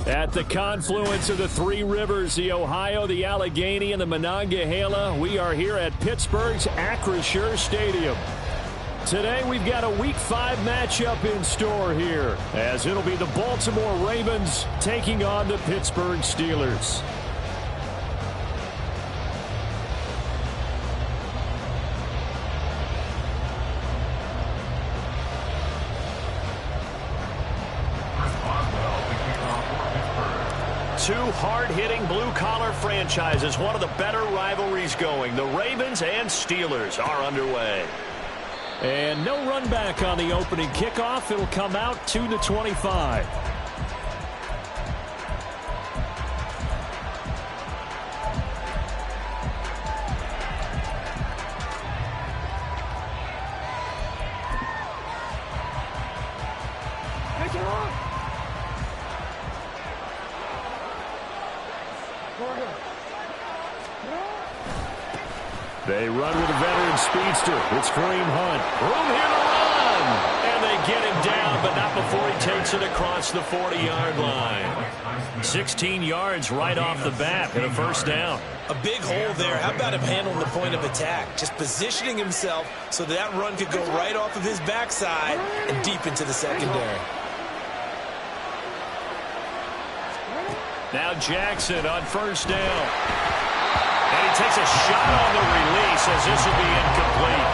At the confluence of the three rivers, the Ohio, the Allegheny, and the Monongahela, we are here at Pittsburgh's Acrisure Stadium. Today, we've got a Week 5 matchup in store here, as it'll be the Baltimore Ravens taking on the Pittsburgh Steelers. Two hard-hitting blue-collar franchises, one of the better rivalries going. The Ravens and Steelers are underway. And no run back on the opening kickoff. It'll come out 2-25. They run with a veteran speedster. It's Kareem Hunt. Room here to run. And they get him down, but not before he takes it across the 40-yard line. 16 yards right off the bat and a first down. A big hole there. How about him handling the point of attack? Just positioning himself so that run could go right off of his backside and deep into the secondary. Now Jackson on first down. And he takes a shot on the release as this will be incomplete.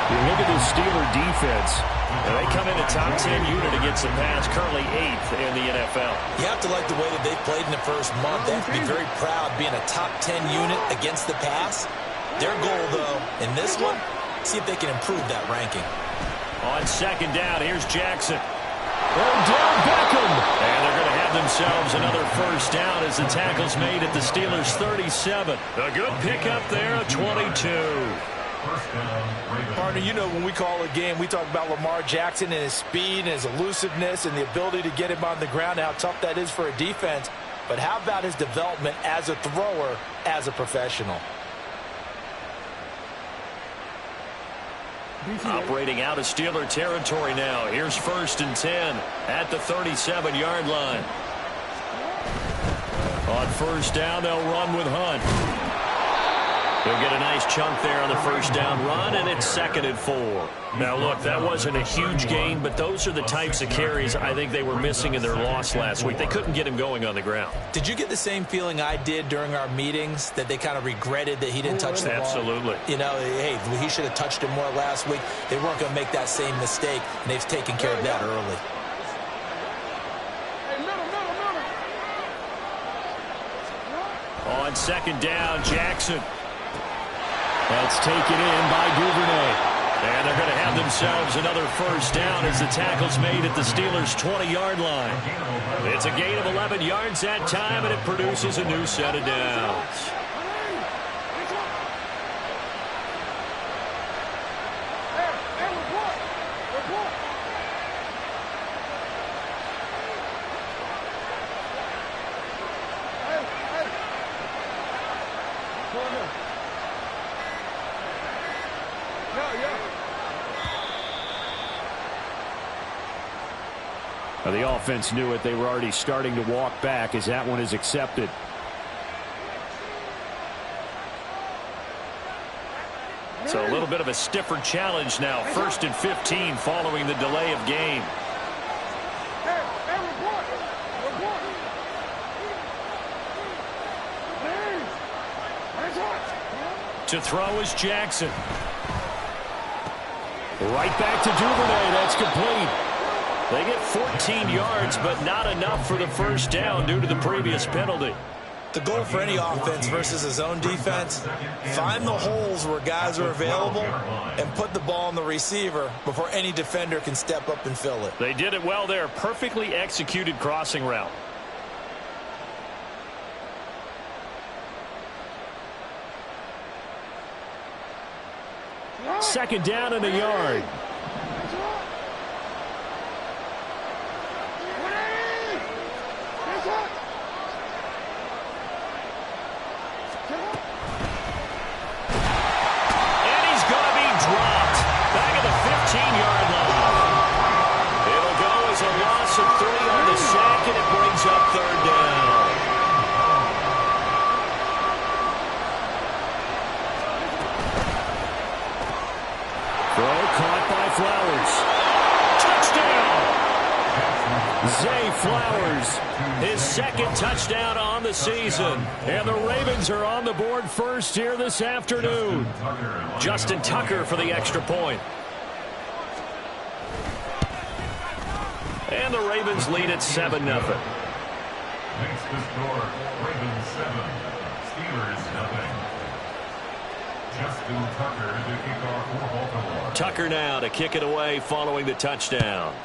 You look at the Steeler defense. And they come in a top 10 unit against the pass, currently 8th in the NFL. You have to like the way that they've played in the first month. They have to be very proud being a top 10 unit against the pass. Their goal, though, in this one, see if they can improve that ranking. On second down, here's Jackson. Down Beckham. And they're going to have themselves another first down as the tackle's made at the Steelers' 37. A good pickup there, a 22. Partner, you know when we call a game, we talk about Lamar Jackson and his speed and his elusiveness and the ability to get him on the ground, how tough that is for a defense. But how about his development as a thrower, as a professional? Operating out of Steeler territory now. Here's 1st and 10 at the 37-yard line. On first down, they'll run with Hunt. He'll get a nice chunk there on the first down run, and it's 2nd and 4. Now, look, that wasn't a huge gain, but those are the types of carries I think they were missing in their loss last week. They couldn't get him going on the ground. Did you get the same feeling I did during our meetings, that they kind of regretted that he didn't touch the ball? Absolutely. You know, hey, he should have touched it more last week. They weren't going to make that same mistake, and they've taken care of that early. On second down, Jackson. That's taken in by Duvernay. And they're going to have themselves another first down as the tackle's made at the Steelers' 20-yard line. It's a gain of 11 yards that time, and it produces a new set of downs. The offense knew it. They were already starting to walk back as that one is accepted. So a little bit of a stiffer challenge now. 1st and 15 following the delay of game. To throw is Jackson. Right back to Duvernay. That's complete. They get 14 yards, but not enough for the first down due to the previous penalty. The goal for any offense versus his own defense, find the holes where guys are available and put the ball on the receiver before any defender can step up and fill it. They did it well there. Perfectly executed crossing route. Second down and a yard. Up 3rd Throw caught by Flowers. Touchdown! Zay Flowers, his second touchdown on the season. And the Ravens are on the board first here this afternoon. Justin Tucker for the extra point. And the Ravens lead at 7-0. Makes the score Ravens 7, Steelers 0. Justin Tucker to kick off for Baltimore. Tucker now to kick it away following the touchdown.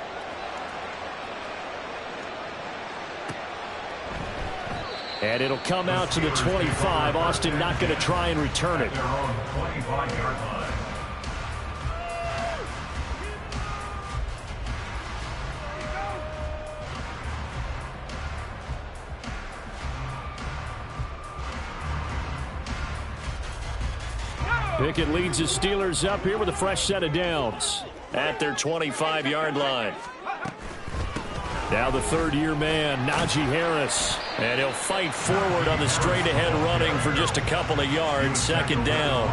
And it'll come out to the 25. Austin not going to try and return it. Their own 25-yard line. Pickett leads the Steelers up here with a fresh set of downs at their 25-yard line. Now the third-year man, Najee Harris. And he'll fight forward on the straight-ahead running for just a couple of yards. Second down.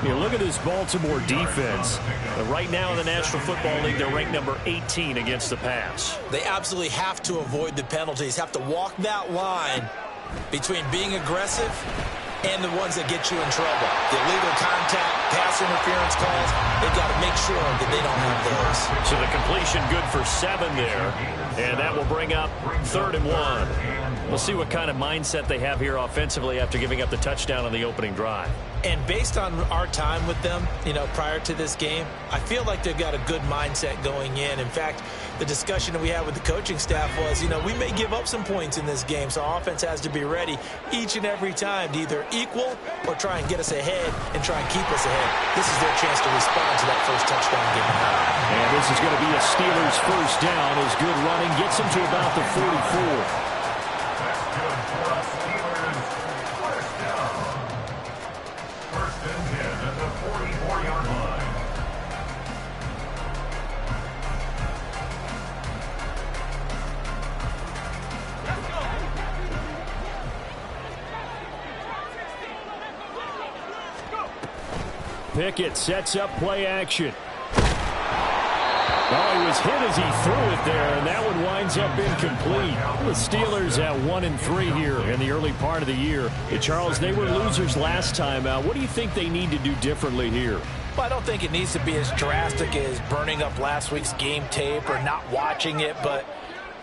You look at this Baltimore defense. Right now in the National Football League, they're ranked number 18 against the pass. They absolutely have to avoid the penalties, have to walk that line between being aggressive and the ones that get you in trouble. The illegal contact, pass interference calls, they've got to make sure that they don't have those. So the completion good for 7 there, and that will bring up 3rd and 1. We'll see what kind of mindset they have here offensively after giving up the touchdown on the opening drive. And based on our time with them, prior to this game, I feel like they've got a good mindset going in. In fact, the discussion that we had with the coaching staff was, we may give up some points in this game, so our offense has to be ready each and every time to either equal or try and get us ahead and try and keep us ahead. This is their chance to respond to that first touchdown given up. And this is going to be a Steelers first down as good running gets them to about the 44. Pickett sets up play action. Oh, he was hit as he threw it there, and that one winds up incomplete. The Steelers at 1-3 here in the early part of the year. Hey, Charles, they were losers last time out. What do you think they need to do differently here? Well, I don't think it needs to be as drastic as burning up last week's game tape or not watching it, but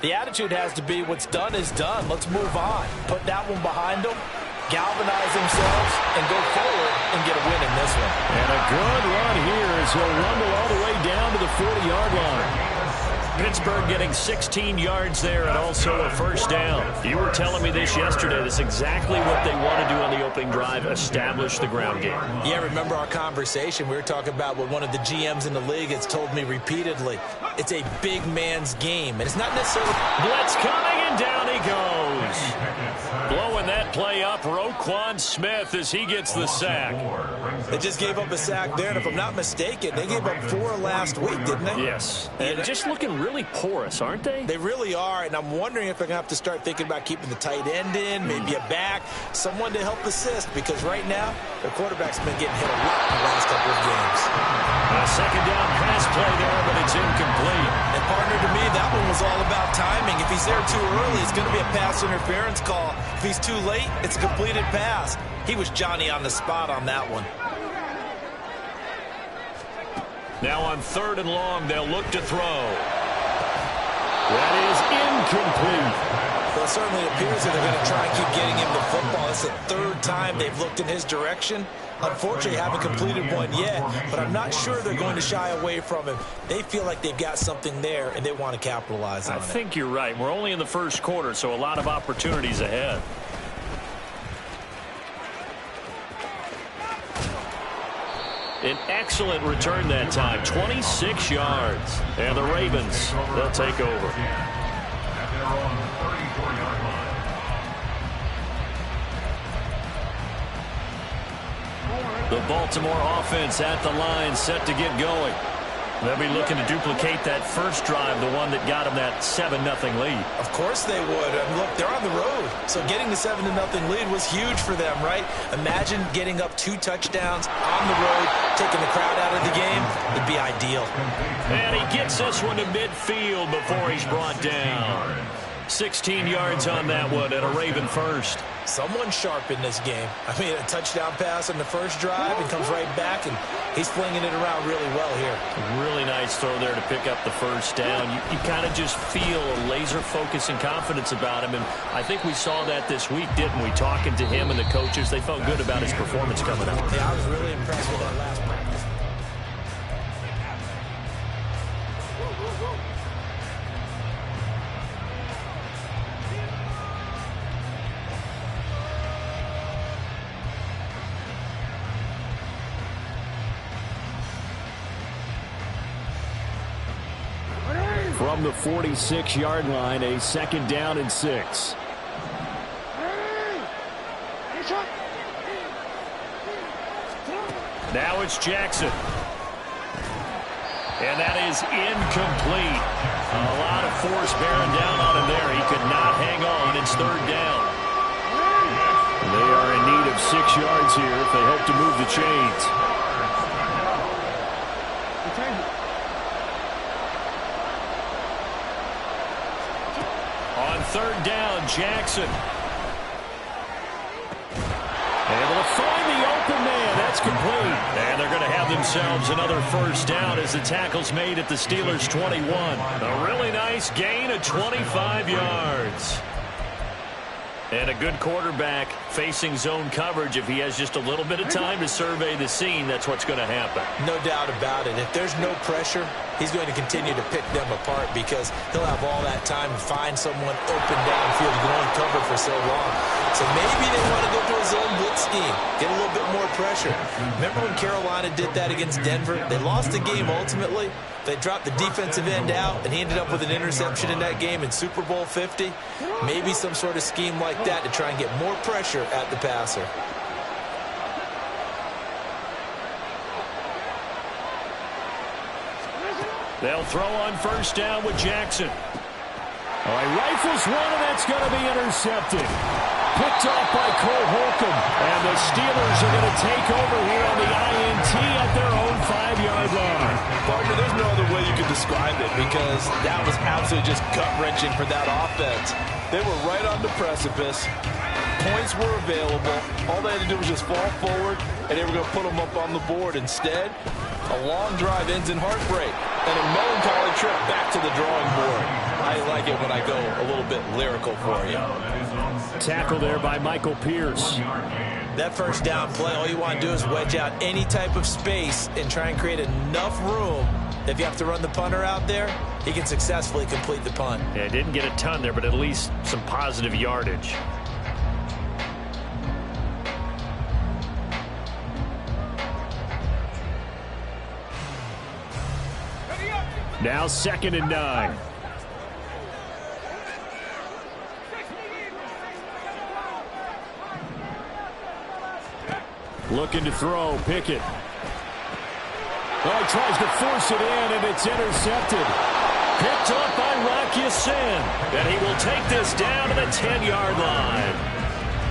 the attitude has to be what's done is done. Let's move on. Put that one behind them, galvanize themselves, and go forward and get a win in this one. And a good run here as he'll rumble all the way down to the 40-yard line. Pittsburgh getting 16 yards there and also a first down. You were telling me this yesterday. That's exactly what they want to do on the opening drive, establish the ground game. Yeah, remember our conversation. We were talking about what one of the GMs in the league has told me repeatedly. It's a big man's game, and it's not necessarily... Blitz coming, and down he goes. Blowing that play up, Roquan Smith as he gets the sack. They just gave up a sack there, and if I'm not mistaken, they gave up 4 last week, didn't they? Yes. And just looking really porous, aren't they? They really are, and I'm wondering if they're going to have to start thinking about keeping the tight end in, maybe a back, someone to help assist, because right now, their quarterback's been getting hit a lot in the last couple of games. A second down pass play there, but it's incomplete. And partner, to me, that one was all about timing. If he's there too early, it's going to be a pass interference call. If he's too late, it's a completed pass. He was Johnny on the spot on that one. Now on 3rd and long, they'll look to throw. That is incomplete. Well, it certainly appears that they're going to try and keep getting him the football. It's the 3rd time they've looked in his direction. Unfortunately, haven't completed one yet, but I'm not sure they're going to shy away from him. They feel like they've got something there, and they want to capitalize on it. I think you're right. We're only in the first quarter, so a lot of opportunities ahead. An excellent return that time, 26 yards. And the Ravens, they'll take over. The Baltimore offense at the line, set to get going. They'll be looking to duplicate that first drive, the one that got them that 7-0 lead. Of course they would. I mean, look, they're on the road. So getting the 7-0 lead was huge for them, right? Imagine getting up 2 touchdowns on the road, taking the crowd out of the game. It'd be ideal. And he gets this one to midfield before he's brought down. 16 yards on that one and a Raven first. Someone sharp in this game. I mean, a touchdown pass on the first drive and comes right back, and he's flinging it around really well here. A really nice throw there to pick up the first down. You kind of just feel a laser focus and confidence about him, and I think we saw that this week, didn't we? Talking to him and the coaches, they felt good about his performance coming up. Yeah, I was really impressed with that last practice. From the 46-yard line, a 2nd down and 6. Now it's Jackson. And that is incomplete. A lot of force bearing down on him there. He could not hang on. It's 3rd down. They are in need of 6 yards here if they hope to move the chains. On 3rd down, Jackson. Able to find the open man. That's complete. And they're going to have themselves another 1st down as the tackle's made at the Steelers' 21. A really nice gain of 25 yards. And a good quarterback facing zone coverage. If he has just a little bit of time to survey the scene, that's what's going to happen. No doubt about it. If there's no pressure, he's going to continue to pick them apart because he'll have all that time to find someone open downfield. He can only cover for so long. So maybe they want to go to a zone blitz scheme, get a little bit more pressure. Remember when Carolina did that against Denver? They lost the game ultimately. They dropped the defensive end out, and he ended up with an interception in that game in Super Bowl 50. Maybe some sort of scheme like that to try and get more pressure at the passer. They'll throw on 1st down with Jackson. All right, rifles one, and that's going to be intercepted. Picked off by Cole Holcomb. And the Steelers are going to take over here on the INT at their own 5-yard line. Partner, there's no other way you could describe it because that was absolutely just gut-wrenching for that offense. They were right on the precipice. Points were available. All they had to do was just fall forward, and they were going to put them up on the board. Instead, a long drive ends in heartbreak and a melancholy trip back to the drawing board. I like it when I go a little bit lyrical for you. Tackle there by Michael Pierce. That 1st down play, all you want to do is wedge out any type of space and try and create enough room. If you have to run the punter out there, he can successfully complete the punt. Yeah, didn't get a ton there, but at least some positive yardage. Now 2nd and 9. Looking to throw, Pickett. Oh, he tries to force it in, and it's intercepted. Picked up by Rocky Sin, and he will take this down to the 10-yard line.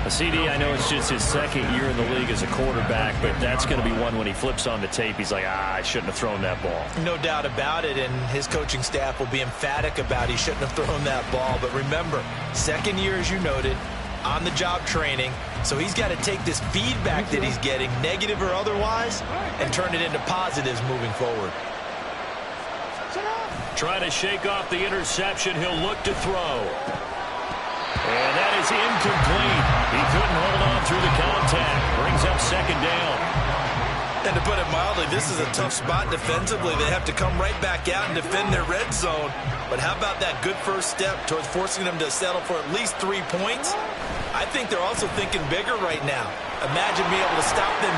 A CD, I know it's just his 2nd year in the league as a quarterback, but that's going to be one when he flips on the tape. He's like, I shouldn't have thrown that ball. No doubt about it, and his coaching staff will be emphatic about he shouldn't have thrown that ball. But remember, 2nd year, as you noted, on-the-job training. So he's got to take this feedback that he's getting, negative or otherwise, and turn it into positives moving forward. Trying to shake off the interception. He'll look to throw. And that is incomplete. He couldn't hold on through the contact. Brings up 2nd down. And to put it mildly, this is a tough spot defensively. They have to come right back out and defend their red zone. But how about that good first step towards forcing them to settle for at least 3 points? I think they're also thinking bigger right now. Imagine being able to stop them.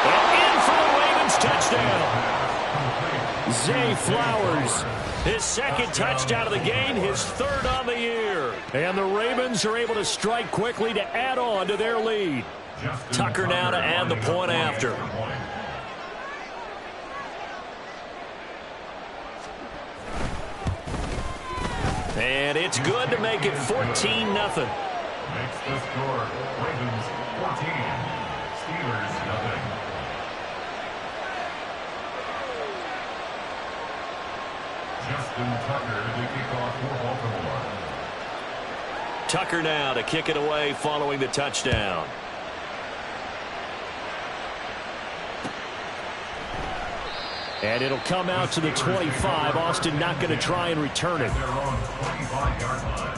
And in for the Ravens touchdown. Zay Flowers, his 2nd touchdown of the game, his 3rd on the year. And the Ravens are able to strike quickly to add on to their lead. Tucker now to add the point after. And it's good to make it 14-0. Makes the score. Ravens 14. Steelers nothing. Justin Tucker to kick off for Baltimore. Tucker now to kick it away following the touchdown. And it'll come out to the 25. Austin not going to try and return it. They're on 25-yard line.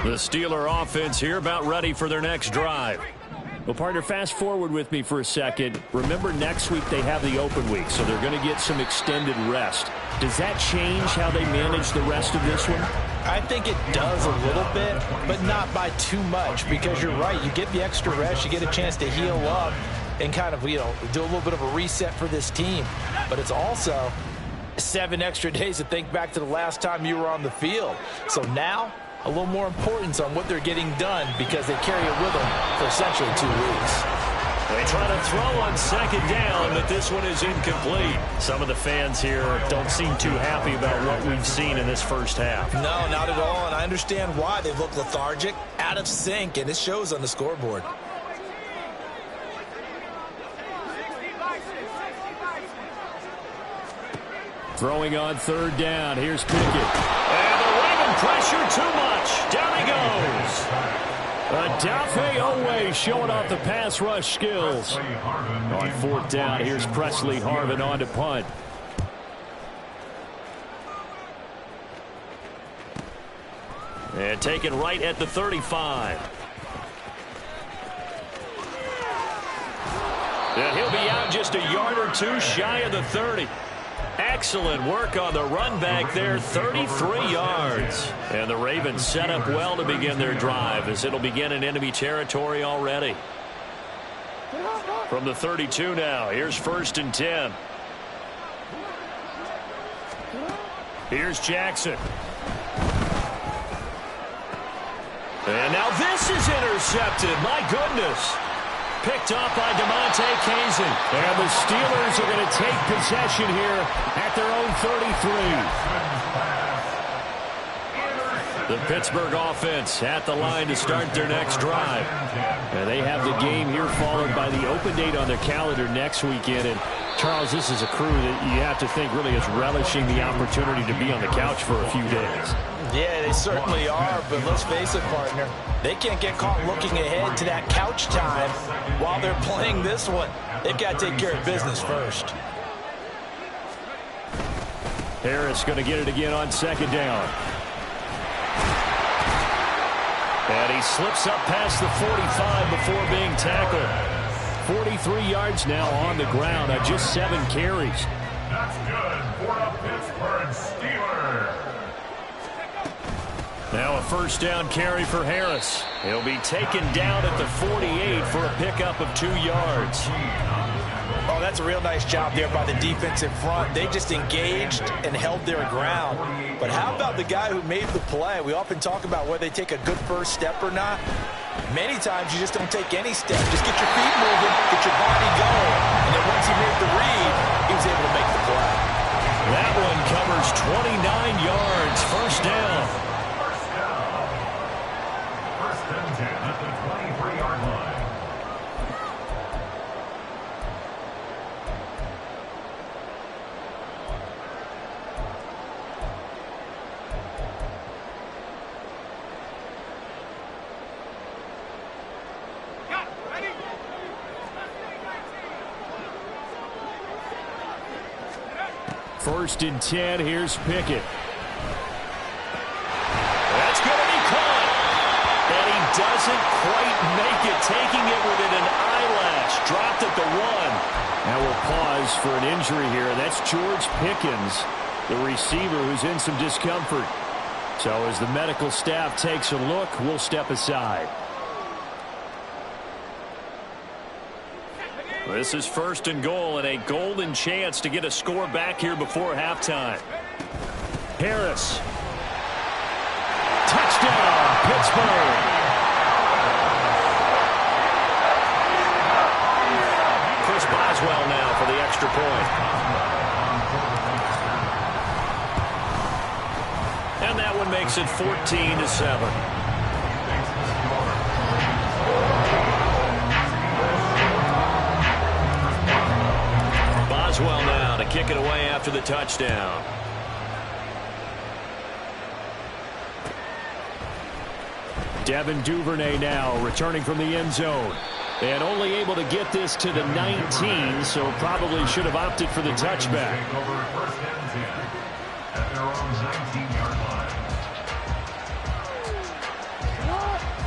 The Steeler offense here about ready for their next drive. Well, partner, fast forward with me for a second. Remember, next week they have the open week, so they're going to get some extended rest. Does that change how they manage the rest of this one? I think it does a little bit, but not by too much, because you're right. You get the extra rest, you get a chance to heal up and kind of, do a little bit of a reset for this team. But it's also 7 extra days to think back to the last time you were on the field. So now, a little more importance on what they're getting done because they carry it with them for essentially 2 weeks. They try to throw on second down, but this one is incomplete. Some of the fans here don't seem too happy about what we've seen in this first half. No, not at all, and I understand why. They look lethargic, out of sync, and it shows on the scoreboard. Throwing on third down. Here's Pickett. And the Raven pressure too much. Down he goes. Adafe Owe showing off the pass rush skills. On fourth down, here's Presley Harvin on to punt. And taken right at the 35. And he'll be out just a yard or two shy of the 30. Excellent work on the run back there, 33 yards. And the Ravens set up well to begin their drive as it'll begin in enemy territory already. From the 32 now, here's 1st and 10. Here's Jackson. And now this is intercepted. My goodness. Picked off by DeMonte Kazin. And the Steelers are going to take possession here at their own 33. The Pittsburgh offense at the line to start their next drive. And they have the game here followed by the open date on their calendar next weekend. And Charles, this is a crew that you have to think really is relishing the opportunity to be on the couch for a few days. Yeah, they certainly are, but let's face it, partner. They can't get caught looking ahead to that couch time while they're playing this one. They've got to take care of business first. Harris going to get it again on second down. And he slips up past the 45 before being tackled. 43 yards now on the ground on just 7 carries. That's good for a Pittsburgh Steeler. Now a first down carry for Harris. He'll be taken down at the 48 for a pickup of 2 yards. Oh, that's a real nice job there by the defense in front. They just engaged and held their ground. But how about the guy who made the play? We often talk about whether they take a good first step or not. Many times you just don't take any step. Just get your feet moving, get your body going. And then once he made the read, he was able to make the play. That one covers 29 yards. First down. At the 23-yard line. First and 10, here's Pickett. That's going to be caught. And he doesn't quite make it, taking it within an eyelash. Dropped at the 1. Now we'll pause for an injury here. That's George Pickens, the receiver who's in some discomfort. So as the medical staff takes a look, we'll step aside. This is 1st and goal and a golden chance to get a score back here before halftime. Harris. Touchdown, Pittsburgh. extra point. And that one makes it 14-7. Boswell now to kick it away after the touchdown. Devin Duvernay now returning from the end zone. And only able to get this to the 19, so probably should have opted for the touchback.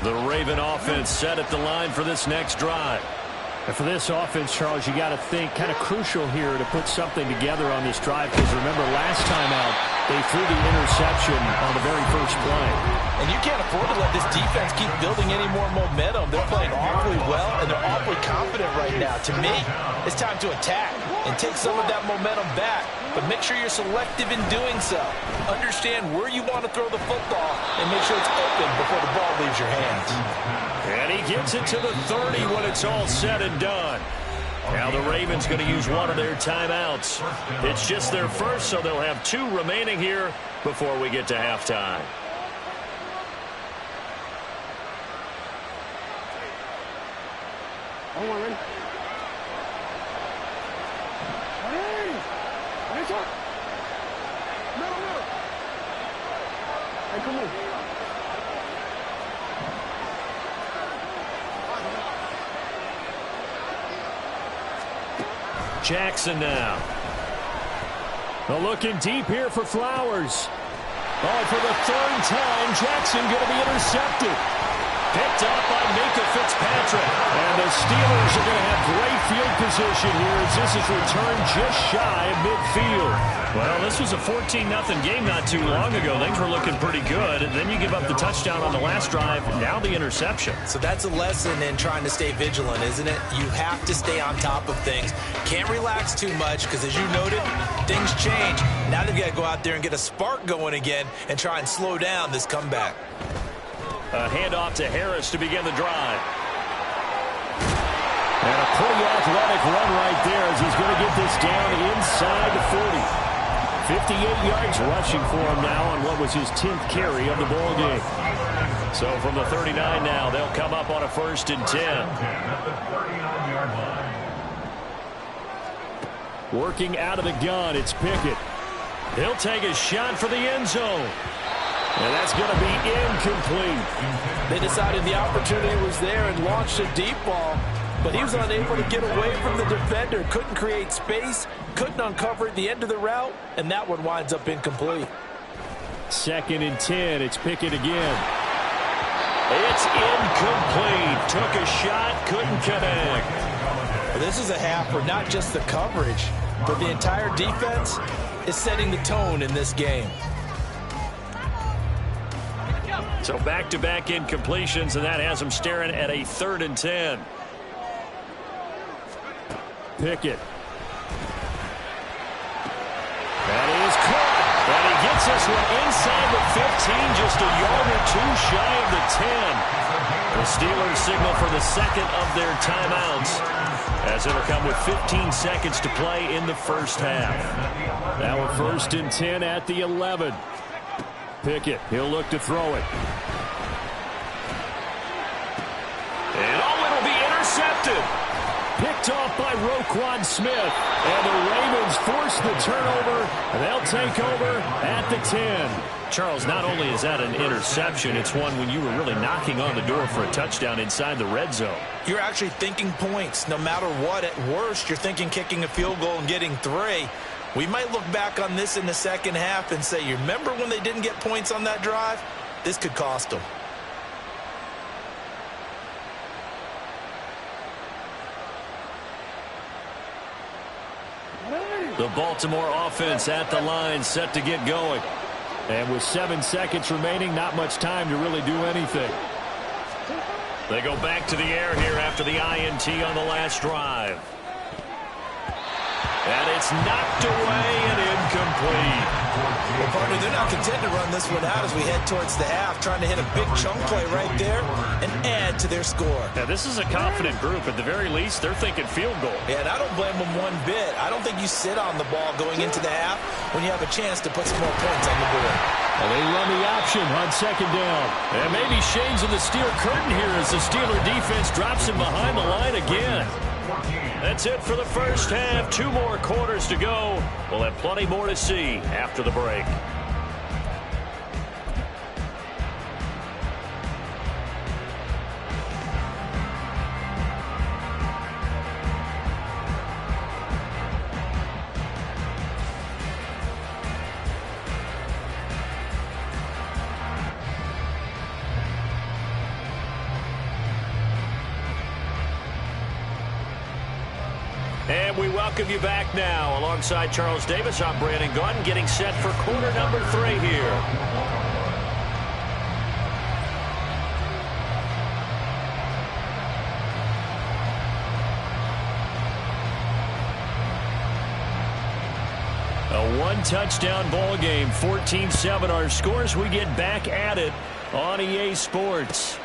The Raven offense set at the line for this next drive. And for this offense, Charles, you got to think kind of crucial here to put something together on this drive, because remember last time out they threw the interception on the very first play. And you can't afford to let this defense keep building any more momentum. They're playing awfully well, and they're awfully confident right now. To me, it's time to attack and take some of that momentum back. But make sure you're selective in doing so. Understand where you want to throw the football and make sure it's open before the ball leaves your hands. And he gets it to the 30 when it's all said and done. Now the Ravens going to use one of their timeouts. It's just their first, so they'll have 2 remaining here before we get to halftime. Jackson now. Well, looking deep here for Flowers. Oh, for the 3rd time, Jackson going to be intercepted. Picked up by Minka Fitzpatrick. And the Steelers are going to have great field position here as this is returned just shy of midfield. Well, this was a 14-0 game not too long ago. Things were looking pretty good. And then you give up the touchdown on the last drive. Now the interception. So that's a lesson in trying to stay vigilant, isn't it? You have to stay on top of things. Can't relax too much because, as you noted, things change. Now they've got to go out there and get a spark going again and try and slow down this comeback. A handoff to Harris to begin the drive. And a pretty athletic run right there as he's going to get this down inside the 40. 58 yards rushing for him now on what was his 10th carry of the ball game. So from the 39 now, they'll come up on a 1st and 10. Working out of the gun, it's Pickett. He'll take a shot for the end zone. And that's going to be incomplete. They decided the opportunity was there and launched a deep ball, but he was unable to get away from the defender. Couldn't create space, couldn't uncover the end of the route, and that one winds up incomplete. 2nd and 10. It's Pickett again. It's incomplete. Took a shot, couldn't connect. Well, this is a half where not just the coverage, but the entire defense is setting the tone in this game. So back-to-back incompletions, and that has him staring at a 3rd and 10. Pickett. That is caught. And he gets this one inside the 15, just a yard or 2 shy of the 10. The Steelers signal for the 2nd of their timeouts, as it'll come with 15 seconds to play in the first half. Now a 1st and 10 at the 11. Pickett, he'll look to throw it. And it'll be intercepted. Picked off by Roquan Smith. And the Ravens force the turnover, and they'll take over at the 10. Charles, not only is that an interception, it's one when you were really knocking on the door for a touchdown inside the red zone. You're actually thinking points. No matter what, at worst, you're thinking kicking a field goal and getting 3. We might look back on this in the second half and say, you remember when they didn't get points on that drive? This could cost them. The Baltimore offense at the line, set to get going. And with 7 seconds remaining, not much time to really do anything. They go back to the air here after the INT on the last drive. And it's knocked away and incomplete. Well, partner, they're not content to run this one out as we head towards the half, trying to hit a big chunk play right there and add to their score. Now, this is a confident group. At the very least, they're thinking field goal. Yeah, and I don't blame them one bit. I don't think you sit on the ball going into the half when you have a chance to put some more points on the board. Well, they run the option on second down. And maybe shades of the steel curtain here as the Steeler defense drops him behind the line again. That's it for the first half. 2 more quarters to go. We'll have plenty more to see after the break. And we welcome you back now. Alongside Charles Davis, I'm Brandon Gaudin, getting set for quarter number 3 here. A 1-touchdown ball game, 14-7 our scores. We get back at it on EA Sports.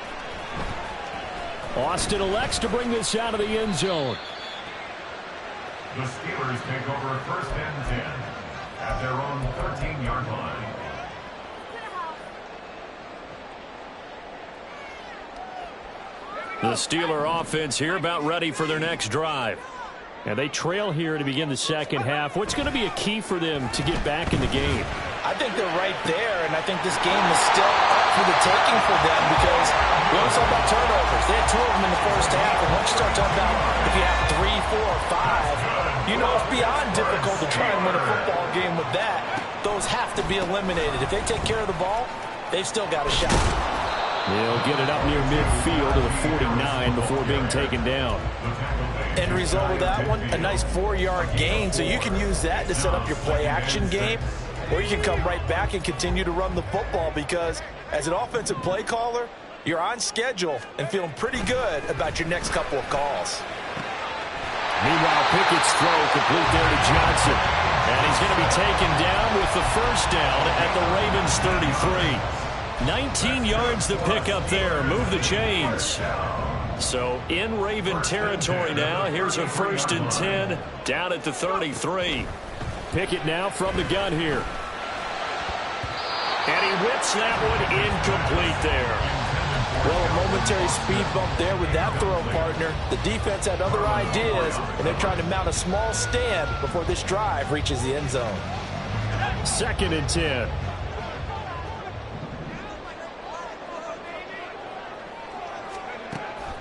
Austin elects to bring this out of the end zone. The Steelers take over 1st and 10 at their own 13-yard line. The Steeler offense here about ready for their next drive. And they trail here to begin the second half. What's going to be a key for them to get back in the game? I think they're right there, and I think this game is still up for the taking for them because we always talk about turnovers. They had 2 of them in the first half, and once you start talking about if you have 3, 4, 5, you know it's beyond difficult to try and win a football game with that. Those have to be eliminated. If they take care of the ball, they've still got a shot. They'll get it up near midfield to the 49 before being taken down. End result of that one, a nice 4-yard gain, so you can use that to set up your play-action game, or you can come right back and continue to run the football because as an offensive play caller, you're on schedule and feeling pretty good about your next couple of calls. Meanwhile, Pickett's throw complete there to Johnson. And he's going to be taken down with the first down at the Ravens 33. 19 yards to pick up there. Move the chains. So in Raven territory now. Here's a 1st and 10 down at the 33. Pickett now from the gun here. And he whips that one incomplete there. Well, a momentary speed bump there with that throw, partner. The defense had other ideas, and they're trying to mount a small stand before this drive reaches the end zone. 2nd and 10.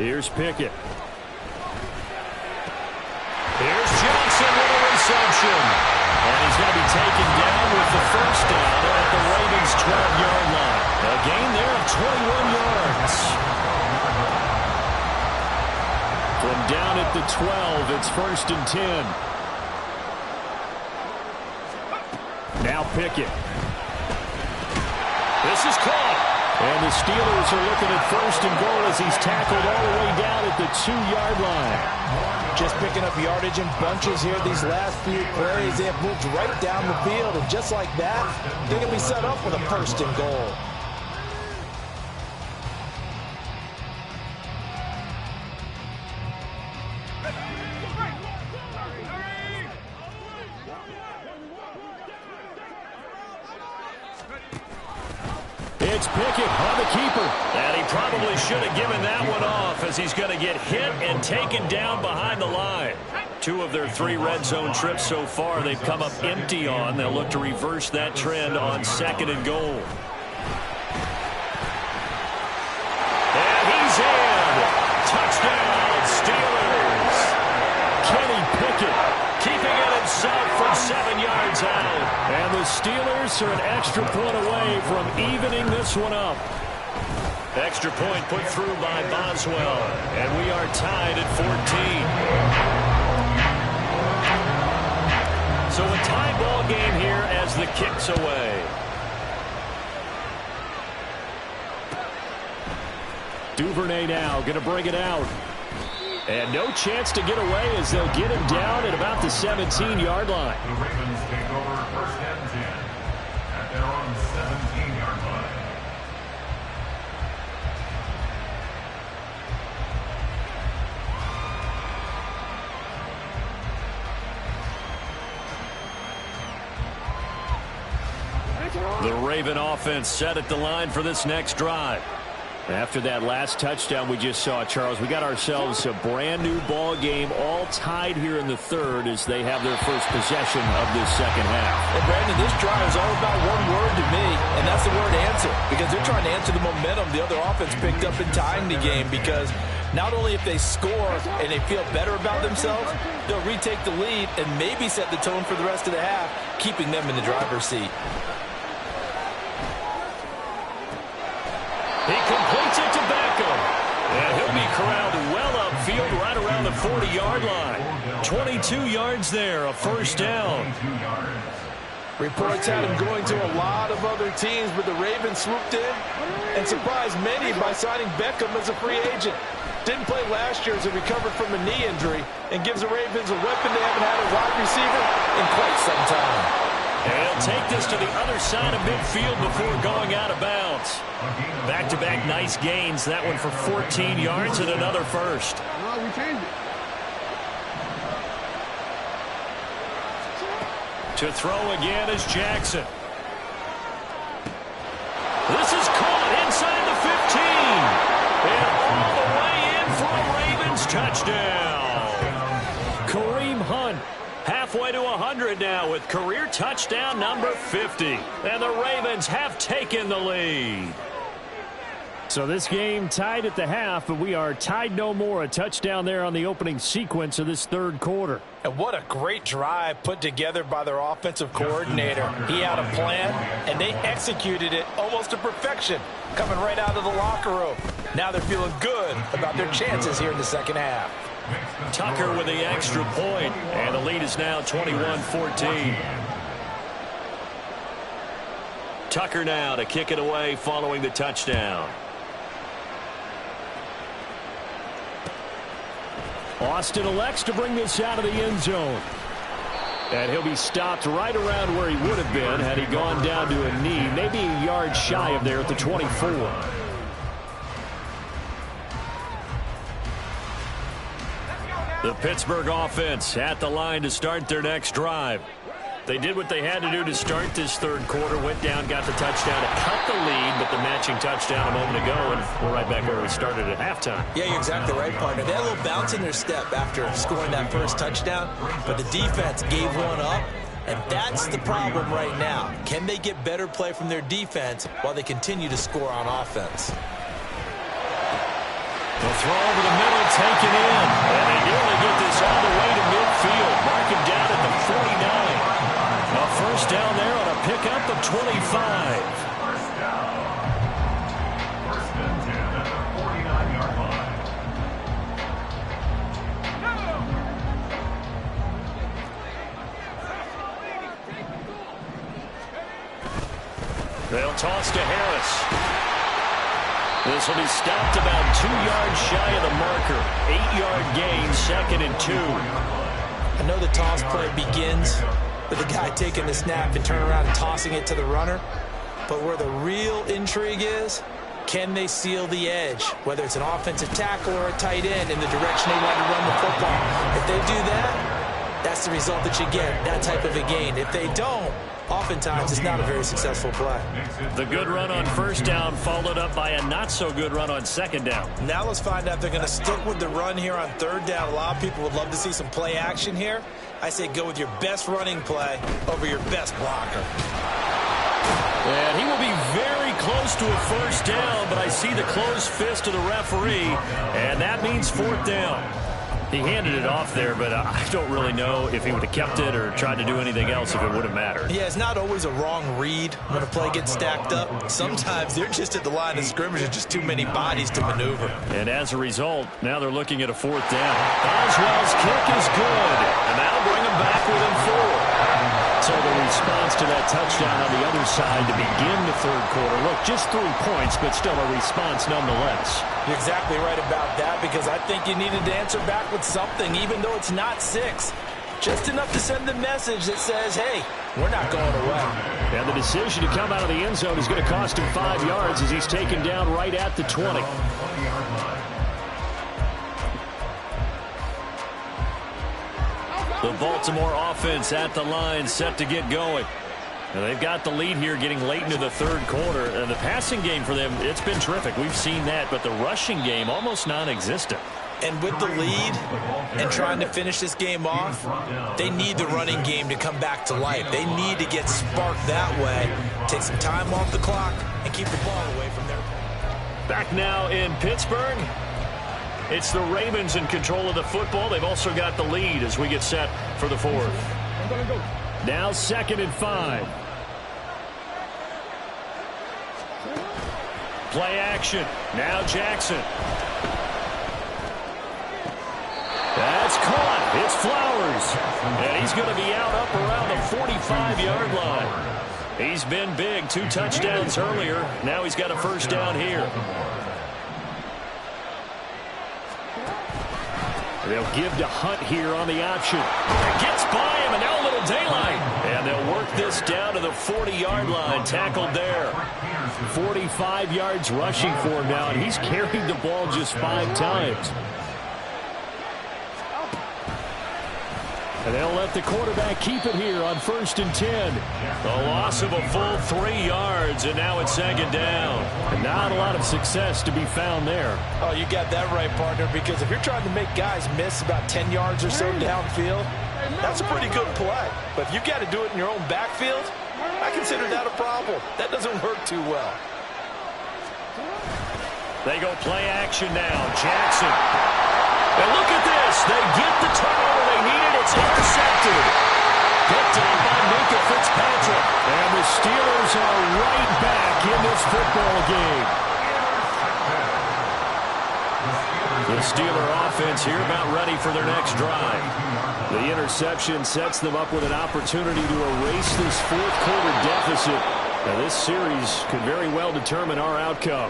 Here's Pickett. Here's Johnson with a reception. And he's going to be taken down with the first down at the Ravens' 12-yard line. A gain there of 21 yards. From down at the 12, it's 1st and 10. Now Pickett. This is caught. And the Steelers are looking at 1st and goal as he's tackled all the way down at the 2-yard line. Just picking up yardage in bunches here these last few plays. They have moved right down the field, and just like that, they're going to be set up with a 1st and goal. It's Pickett on the keeper. And he probably should have given that one off as he's going to get hit and taken down behind the line. 2 of their 3 red zone trips so far they've come up empty on. They'll look to reverse that trend on 2nd and goal. And he's in. Touchdown, Steelers. Kenny Pickett keeping it himself from 7 yards out. And the Steelers are an extra point away from evening this one up. Extra point put through by Boswell. And we are tied at 14. So a tie ball game here as the kick's away. Duvernay now going to bring it out. And no chance to get away as they'll get him down at about the 17-yard line. The Ravens take over 1st and 10 The Raven offense set at the line for this next drive. After that last touchdown we just saw, Charles, we got ourselves a brand new ball game, all tied here in the third as they have their first possession of this second half. And Brandon, this drive is all about one word to me, and that's the word answer, because they're trying to answer the momentum the other offense picked up in tying the game, because not only if they score and they feel better about themselves, they'll retake the lead and maybe set the tone for the rest of the half, keeping them in the driver's seat. He completes it to Beckham. And he'll be corralled well upfield right around the 40-yard line. 22 yards there, a first down. Reports had him going to a lot of other teams, but the Ravens swooped in and surprised many by signing Beckham as a free agent. Didn't play last year as he recovered from a knee injury and gives the Ravens a weapon they haven't had a wide receiver in quite some time. And he'll take this to the other side of midfield before going out of bounds. Back-to-back nice gains. That one for 14 yards and another first. No, we changed it. To throw again is Jackson. This is caught inside the 15. And all the way in for a Ravens touchdown. Kareem Hunt. Halfway to 100 now with career touchdown number 50. And the Ravens have taken the lead. So this game tied at the half, but we are tied no more. A touchdown there on the opening sequence of this third quarter. And what a great drive put together by their offensive coordinator. He had a plan, and they executed it almost to perfection, coming right out of the locker room. Now they're feeling good about their chances here in the second half. Tucker with the extra point, and the lead is now 21-14. Tucker now to kick it away following the touchdown. Austin elects to bring this out of the end zone. And he'll be stopped right around where he would have been had he gone down to a knee, maybe a yard shy of there at the 24. The Pittsburgh offense at the line to start their next drive. They did what they had to do to start this third quarter, went down, got the touchdown to cut the lead, but the matching touchdown a moment ago, and we're right back where we started at halftime. Yeah, you're exactly right, partner. They had a little bounce in their step after scoring that first touchdown, but the defense gave one up, and that's the problem right now. Can they get better play from their defense while they continue to score on offense? The throw over the middle, taken in. And they nearly get this all the way to midfield. Mark him down at the 49. A first down there on a pickup of 25. First down. First and 10 at the 49-yard line. They'll toss to Harris. This will be stopped about 2 yards shy of the marker. 8-yard gain, second and 2. I know the toss play begins with the guy taking the snap and turning around and tossing it to the runner. But where the real intrigue is, can they seal the edge, whether it's an offensive tackle or a tight end, in the direction they want to run the football? If they do that, that's the result that you get, that type of a gain. If they don't, oftentimes it's not a very successful play. The good run on first down followed up by a not-so-good run on second down. Now let's find out if they're going to stick with the run here on third down. A lot of people would love to see some play action here. I say go with your best running play over your best blocker. And he will be very close to a first down, but I see the closed fist of the referee, and that means fourth down. He handed it off there, but I don't really know if he would have kept it or tried to do anything else if it would have mattered. Yeah, it's not always a wrong read when a play gets stacked up. Sometimes they're just at the line of scrimmage and just too many bodies to maneuver. And as a result, now they're looking at a fourth down. Boswell's kick is good, and that'll bring them back within 4. So the response to that touchdown on the other side to begin the third quarter. Look, just 3 points, but still a response nonetheless. You're exactly right about that, because I think you needed to answer back with something, even though it's not 6. Just enough to send the message that says, hey, we're not going away. And the decision to come out of the end zone is going to cost him 5 yards as he's taken down right at the 20. The Baltimore offense at the line, set to get going. Now they've got the lead here getting late into the third quarter. And the passing game for them, it's been terrific. We've seen that, but the rushing game almost non-existent. And with the lead and trying to finish this game off, they need the running game to come back to life. They need to get sparked that way, take some time off the clock, and keep the ball away from their opponent. Back now in Pittsburgh. It's the Ravens in control of the football. They've also got the lead as we get set for the fourth. Now 2nd and 5. Play action. Now Jackson. That's caught. It's Flowers. And he's going to be out up around the 45-yard line. He's been big. 2 touchdowns earlier. Now he's got a first down here. They'll give to Hunt here on the option. It gets by him, and now a little daylight. And they'll work this down to the 40-yard line. Tackled there. 45 yards rushing for him now, and he's carried the ball just 5 times. And they'll let the quarterback keep it here on 1st and 10. A loss of a full 3 yards, and now it's 2nd down. And not a lot of success to be found there. Oh, you got that right, partner, because if you're trying to make guys miss about 10 yards or so downfield, that's a pretty good play. But if you got to do it in your own backfield, I consider that a problem. That doesn't work too well. They go play action now. Jackson. And look at this. They get the turnover they needed. It's intercepted. Picked up by Minka Fitzpatrick. And the Steelers are right back in this football game. The Steeler offense here about ready for their next drive. The interception sets them up with an opportunity to erase this fourth quarter deficit. Now this series could very well determine our outcome.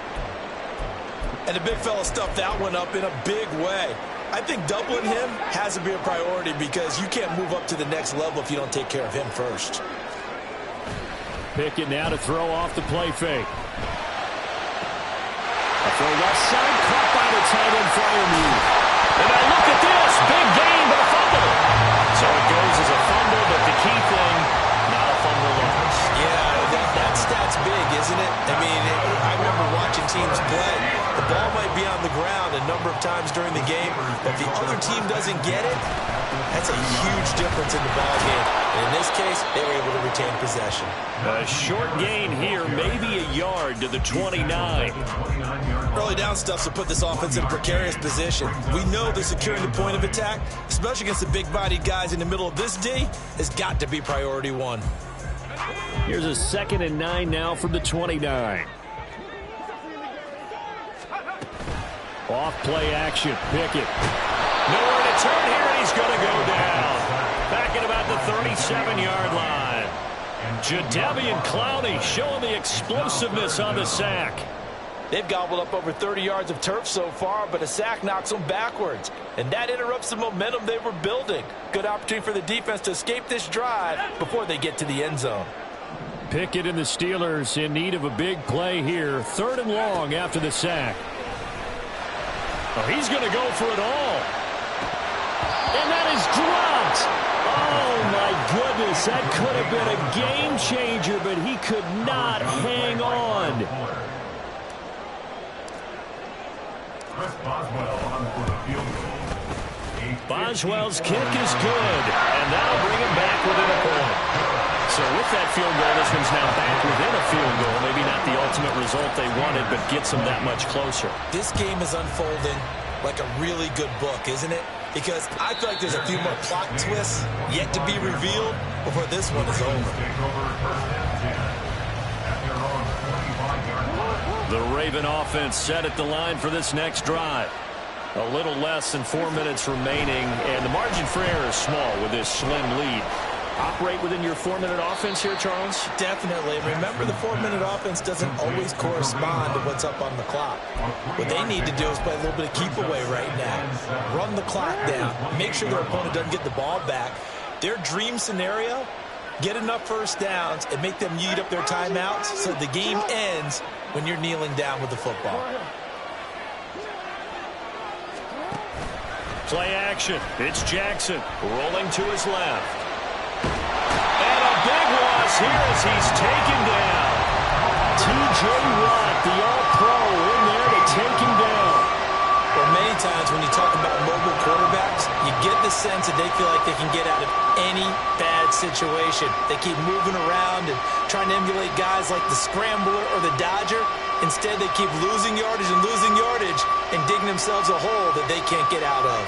And the big fella stuffed that one up in a big way. I think doubling him has to be a priority because you can't move up to the next level if you don't take care of him first. Pickett now to throw off the play fake. A throw left side, caught by the tight end Freiermuth. And now look at this, big gain but a fumble. So it goes as a fumble, but the key thing, not a fumble loss. Yeah, that stat's big, isn't it? I mean, I remember watching teams play. The ball might be on the ground a number of times during the game, but if the other team doesn't get it, that's a huge difference in the ball game. And in this case, they were able to retain possession. A short gain here, maybe a yard to the 29. Early down stuff to put this offense in a precarious position. We know that securing the point of attack, especially against the big-bodied guys in the middle of this D, has got to be priority one. Here's a 2nd and 9 now from the 29. Off play action, Pickett. Nowhere to turn here, and he's going to go down. Back at about the 37-yard line. Jadeveon Clowney showing the explosiveness on the sack. They've gobbled up over 30 yards of turf so far, but a sack knocks them backwards. And that interrupts the momentum they were building. Good opportunity for the defense to escape this drive before they get to the end zone. Pickett and the Steelers in need of a big play here. 3rd and long after the sack. Oh, he's going to go for it all. And that is dropped. Oh, my goodness. That could have been a game changer, but he could not hang on. Boswell's kick is good, and that'll bring him back within a point. So with that field goal, this one's now back within a field goal. Maybe not the ultimate result they wanted, but gets them that much closer. This game is unfolding like a really good book, isn't it? Because I feel like there's a few more plot twists yet to be revealed before this one is over. The Raven offense set at the line for this next drive. A little less than 4 minutes remaining, and the margin for error is small with this slim lead. Operate within your 4-minute offense here, Charles? Definitely. Remember, the 4-minute offense doesn't always correspond to what's up on the clock. What they need to do is play a little bit of keep away right now. Run the clock down. Make sure their opponent doesn't get the ball back. Their dream scenario, get enough first downs and make them eat up their timeouts so the game ends when you're kneeling down with the football. Play action. It's Jackson rolling to his left. And a big one is here as he's taken down. T.J. Watt, the All-Pro, in there to take him down. Well, many times when you talk about mobile quarterbacks, you get the sense that they feel like they can get out of any bad situation. They keep moving around and trying to emulate guys like the Scrambler or the Dodger. Instead, they keep losing yardage and digging themselves a hole that they can't get out of.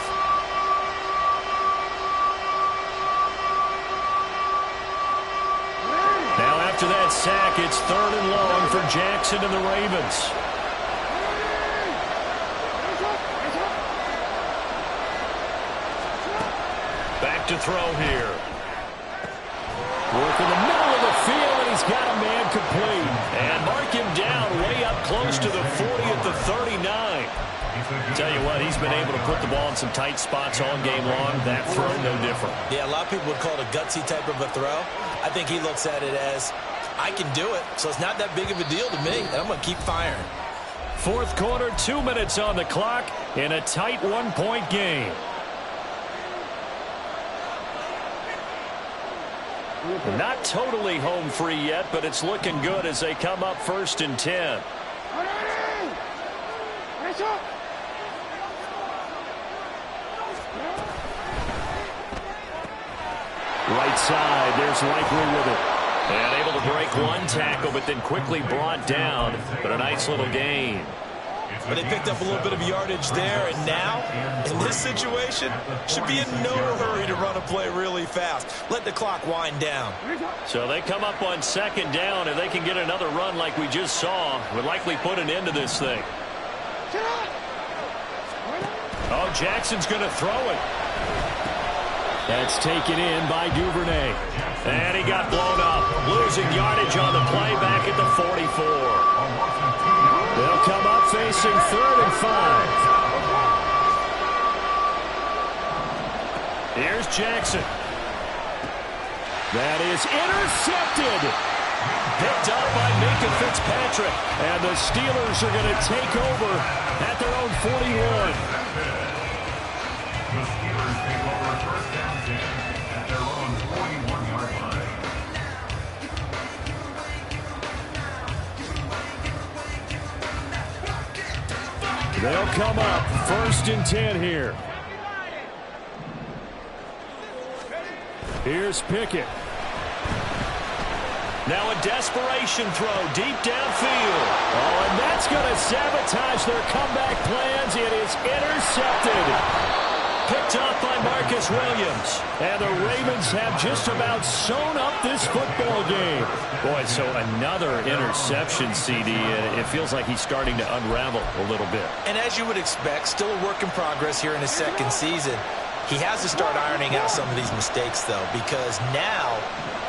Now after that sack, it's 3rd and long for Jackson and the Ravens. Back to throw here. Work in the middle of the field, and he's got a man complete. And mark him down way up close to the 40 at the 39. Tell you what, he's been able to put the ball in some tight spots all game long. That throw, no different. Yeah, a lot of people would call it a gutsy type of a throw. I think he looks at it as, I can do it, so it's not that big of a deal to me, and I'm going to keep firing. 4th quarter, 2 minutes on the clock in a tight 1-point game. Not totally home free yet, but it's looking good as they come up 1st and 10. Right side, there's Likely with it. And able to break one tackle, but then quickly brought down. But a nice little gain. But they picked up a little bit of yardage there, and now, in this situation, should be in no hurry to run a play really fast. Let the clock wind down. So they come up on 2nd down, and they can get another run like we just saw. Would likely put an end to this thing. Oh, Jackson's going to throw it. That's taken in by Duvernay. And he got blown up. Losing yardage on the play back at the 44. They'll come up facing 3rd and 5. Here's Jackson. That is intercepted. Picked up by Minka Fitzpatrick. And the Steelers are going to take over at their own 41. The Steelers take over 1st down 10 at their own 41-yard line. They'll come up 1st and 10 here. Here's Pickett. Now a desperation throw deep downfield. Oh, and that's going to sabotage their comeback plans. It is intercepted. Picked up by Marcus Williams. And the Ravens have just about sewn up this football game. Boy, so another interception, CD. And it feels like he's starting to unravel a little bit. And as you would expect, still a work in progress here in his 2nd season. He has to start ironing out some of these mistakes, though, because now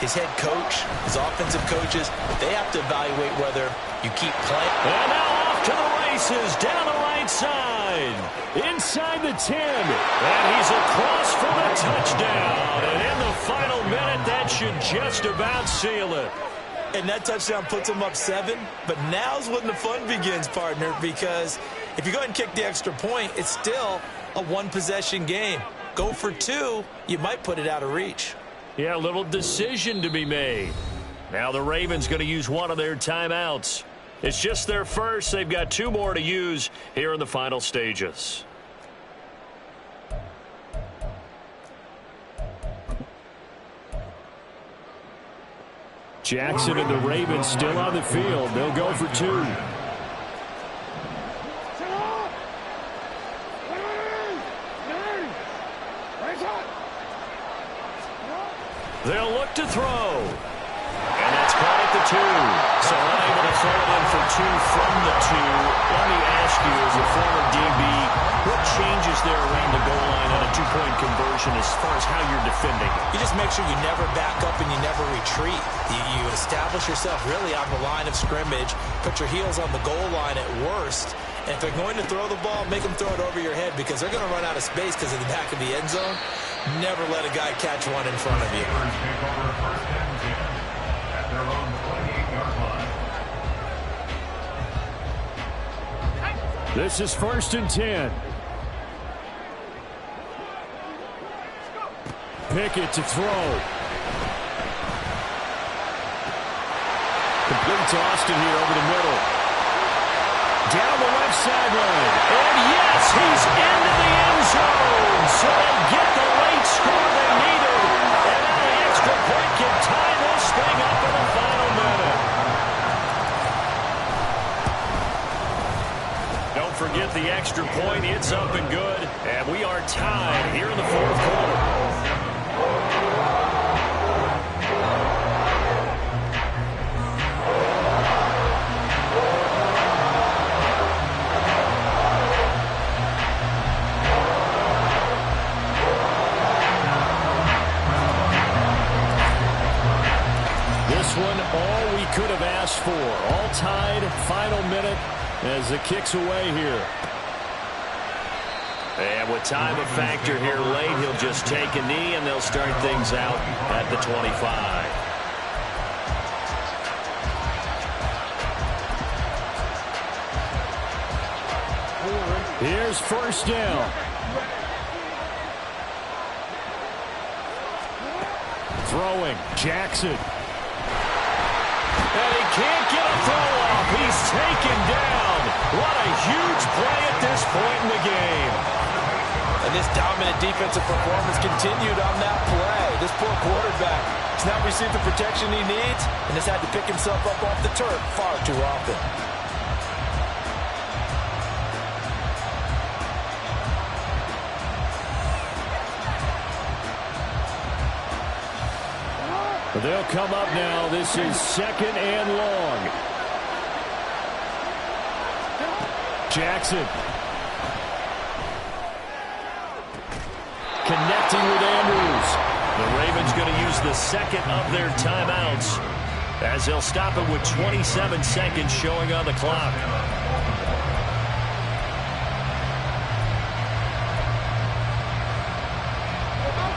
his head coach, his offensive coaches, they have to evaluate whether you keep playing. And now off to the races, down the right side, inside the 10. And he's across for the touchdown. And in the final minute, that should just about seal it. And that touchdown puts him up 7. But now's when the fun begins, partner, because if you go ahead and kick the extra point, it's still a 1-possession game. Go for 2, you might put it out of reach. Yeah, a little decision to be made. Now the Ravens going to use one of their timeouts. It's just their first. They've got 2 more to use here in the final stages. Jackson and the Ravens still on the field. They'll go for 2. They'll look to throw. And that's caught at the 2. So unable to throw it in for 2 from the 2. Let me ask you, as a former DB, what changes there around the goal line on a 2-point conversion as far as how you're defending? You just make sure you never back up and you never retreat. You establish yourself really on the line of scrimmage, put your heels on the goal line at worst. And if they're going to throw the ball, make them throw it over your head because they're going to run out of space because of the back of the end zone. Never let a guy catch one in front of you. This is 1st and 10. Pickett to throw. Complete to Austin here over the middle. Down the left sideline. And yes, he's into the end zone. So they get the late score they needed. And now the extra point can tie this thing up in the final minute. Don't forget the extra point. It's up and good. And we are tied here in the fourth quarter. One all we could have asked for. All tied, final minute as the kick's away here. And with time a factor here late, he'll just take a knee and they'll start things out at the 25. Here's first down. Throwing, Jackson. And he can't get a throw off. He's taken down. What a huge play at this point in the game. And this dominant defensive performance continued on that play. This poor quarterback has not received the protection he needs and has had to pick himself up off the turf far too often. They'll come up now. This is second and long. Jackson. Connecting with Andrews. The Ravens going to use the second of their timeouts as they'll stop it with 27 seconds showing on the clock.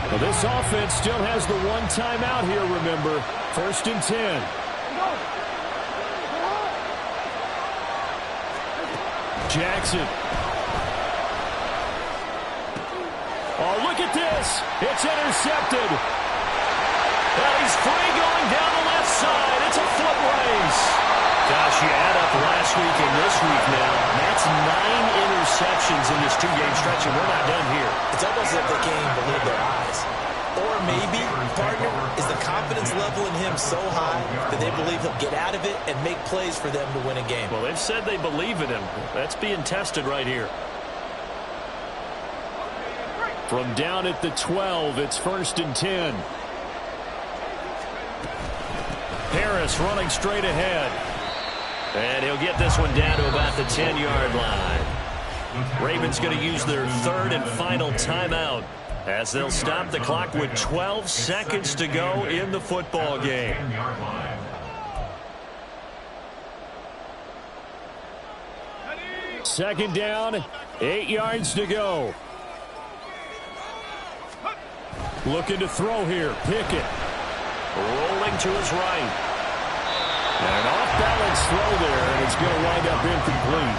Well, this offense still has the one timeout here, remember. First and 10. Jackson. Oh, look at this. It's intercepted. Well, he's free going down the left side. It's a foot race. Gosh, you add up last week and this week now. That's 9 interceptions in this two-game stretch, and we're not done here. It's almost as if they can't even believe their eyes. Or maybe, partner, is the confidence level in him so high that they believe he'll get out of it and make plays for them to win a game. Well, they've said they believe in him. That's being tested right here. From down at the 12, it's first and 10. Harris running straight ahead. And he'll get this one down to about the 10-yard line. Ravens going to use their third and final timeout as they'll stop the clock with 12 seconds to go in the football game. Second down, 8 yards to go. Looking to throw here. Pickett. Rolling to his right. And an off-balance throw there, and it's going to wind up incomplete.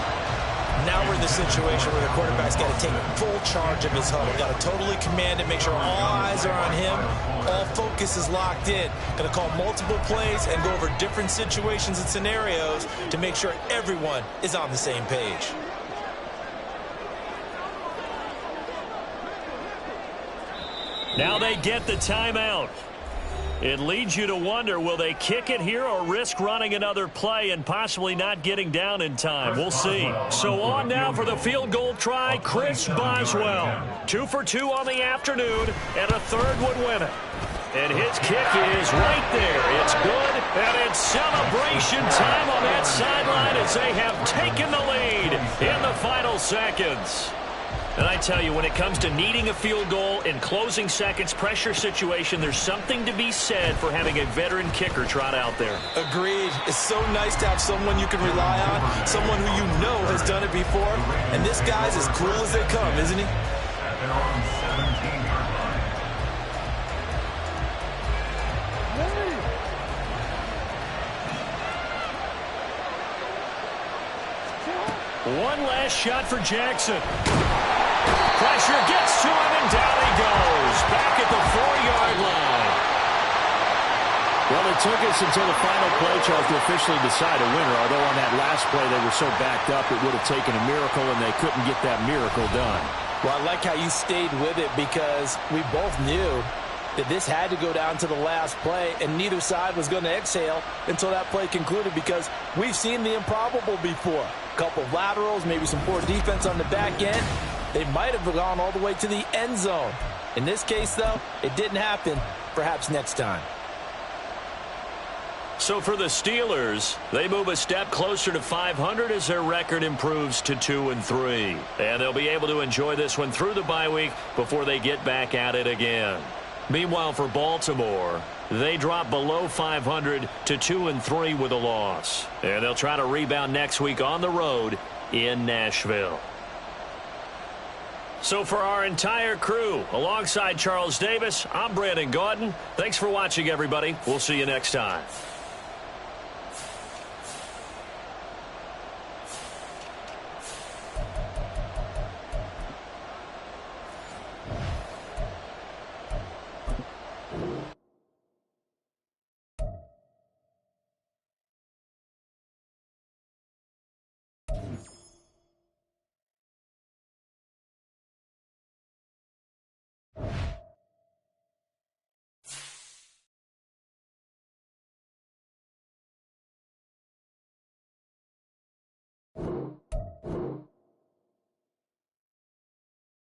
Now we're in the situation where the quarterback's got to take full charge of his huddle. Got to totally command it, make sure all eyes are on him. All focus is locked in. Going to call multiple plays and go over different situations and scenarios to make sure everyone is on the same page. Now they get the timeout. It leads you to wonder, will they kick it here or risk running another play and possibly not getting down in time? We'll see. So on now for the field goal try, Chris Boswell. 2 for 2 on the afternoon, and a third would win it. And his kick is right there. It's good, and it's celebration time on that sideline as they have taken the lead in the final seconds. And I tell you, when it comes to needing a field goal in closing seconds, pressure situation, there's something to be said for having a veteran kicker trot out there. Agreed. It's so nice to have someone you can rely on, someone who you know has done it before. And this guy's as cool as they come, isn't he? At their own 17-yard line. One last shot for Jackson. Pressure gets to him, and down he goes. Back at the 4-yard line. Well, it took us until the final play, Charles, to officially decide a winner, although on that last play they were so backed up it would have taken a miracle, and they couldn't get that miracle done. Well, I like how you stayed with it because we both knew that this had to go down to the last play, and neither side was going to exhale until that play concluded because we've seen the improbable before. A couple of laterals, maybe some poor defense on the back end. They might have gone all the way to the end zone. In this case, though, it didn't happen. Perhaps next time. So for the Steelers, they move a step closer to 500 as their record improves to 2-3. And they'll be able to enjoy this one through the bye week before they get back at it again. Meanwhile, for Baltimore, they drop below 500 to 2-3 with a loss. And they'll try to rebound next week on the road in Nashville. So for our entire crew, alongside Charles Davis, I'm Brandon Gaudin. Thanks for watching, everybody. We'll see you next time.